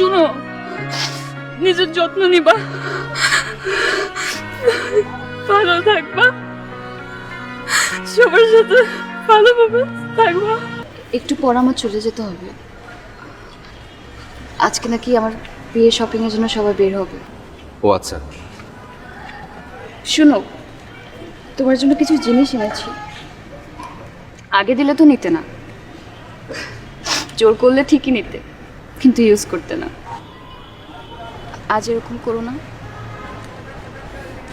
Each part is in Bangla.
শুনো, নিজের যত্ন নিবা, ভালো থাকবা, সবার সাথে ভালোভাবে থাকবা। একটু পর আমার চলে যেতে হবে। আজকে নাকি আমার বিয়ে শপিং এর জন্য সবাই বের হবে। ও আচ্ছা, শুনো, তোমার জন্য কিছু জিনিস এনেছি। আগে দিলে তো নিতে না, জোর করলে ঠিকই নিতে, কিন্তু ইউজ করতে না। আজ এরকম করো না,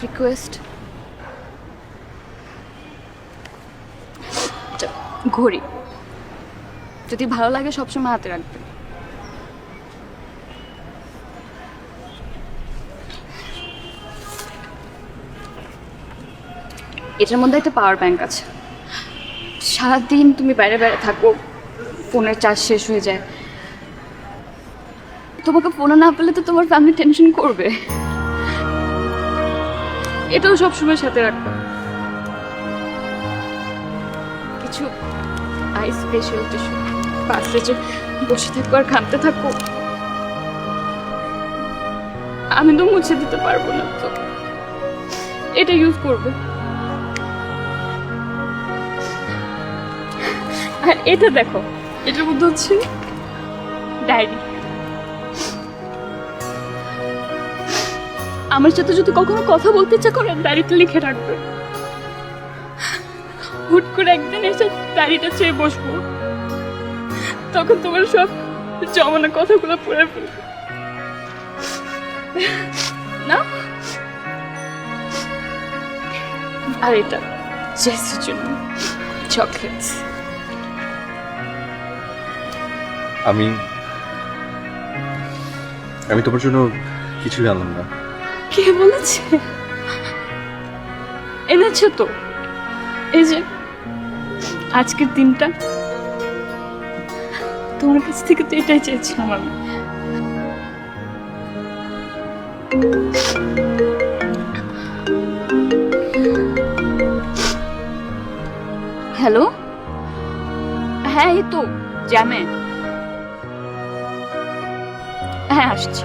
রিকোয়েস্ট। ঘড়ি যদি ভালো লাগে সবসময় হাতে রাখবে। এটার মধ্যে একটা পাওয়ার ব্যাংক আছে। সারাদিন তুমি বাইরে বাইরে থাকো, ফোনের চার্জ শেষ হয়ে যায়, তোমাকে ফোনে না পেলে তো তোমার ফ্যামিলি টেনশন করবে। এটাও সবসময় সাথে রাখবে। কিছু আইস ফেশিয়াল টিস্যু, পাশে যে বসে থাকো আর ঘামতে থাকো, আমি তো মুছে দিতে পারবো না, তো এটা ইউজ করবে। আর এটা দেখো, এটার মধ্যে হচ্ছে ডায়েরি। আমার সাথে যদি কখনো কথা বলতে ইচ্ছা করে ডায়েরিতে লিখে রাখবে। হুট করে একদিন এসে ডায়েরিটা চেয়ে বসবো, তখন তোমার সব জমানো কথাগুলো পড়ে ফেলবে না। আর এটা জেসির জন্য চকলেটস। আমি তোমার জন্য কিছুই আনলাম না। কে বলেছে? এনেছো তো, এই যে আজকের দিনটা তোমার কাছ থেকে তো এটাই চেয়েছিলাম আমি। হ্যালো, হ্যাঁ এই তো জ্যামে। হ্যাঁ আসছি।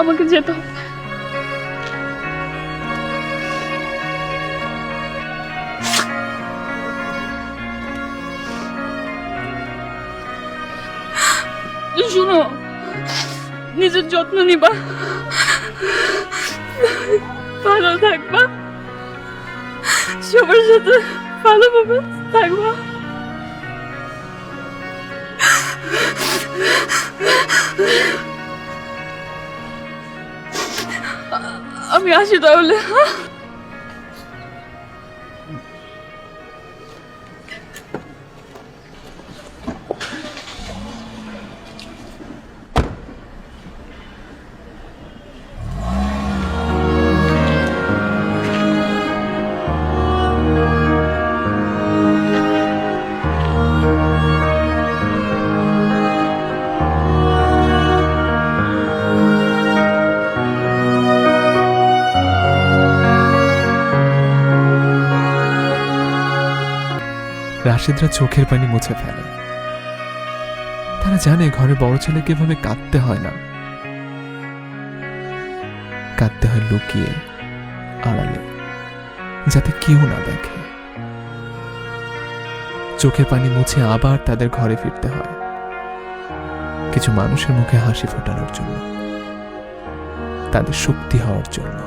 আমাকে যেতে হবে। শুনো, নিজের যত্ন নিবা, ভালো থাকবা, সবার সাথে ভালোভাবে থাকবা। আমি আসি তাহলে। রাশেদরা চোখের পানি মুছে ফেলে। তারা জানে ঘরে বড় ছেলেকে এভাবে কাঁদতে হয় না, কাঁদতে হয় লুকিয়ে, আড়ালে, যাতে কেউ না দেখে। চোখের পানি মুছে আবার তাদের ঘরে ফিরতে হয়, কিছু মানুষের মুখে হাসি ফোটানোর জন্য, তাদের শক্তি হওয়ার জন্য।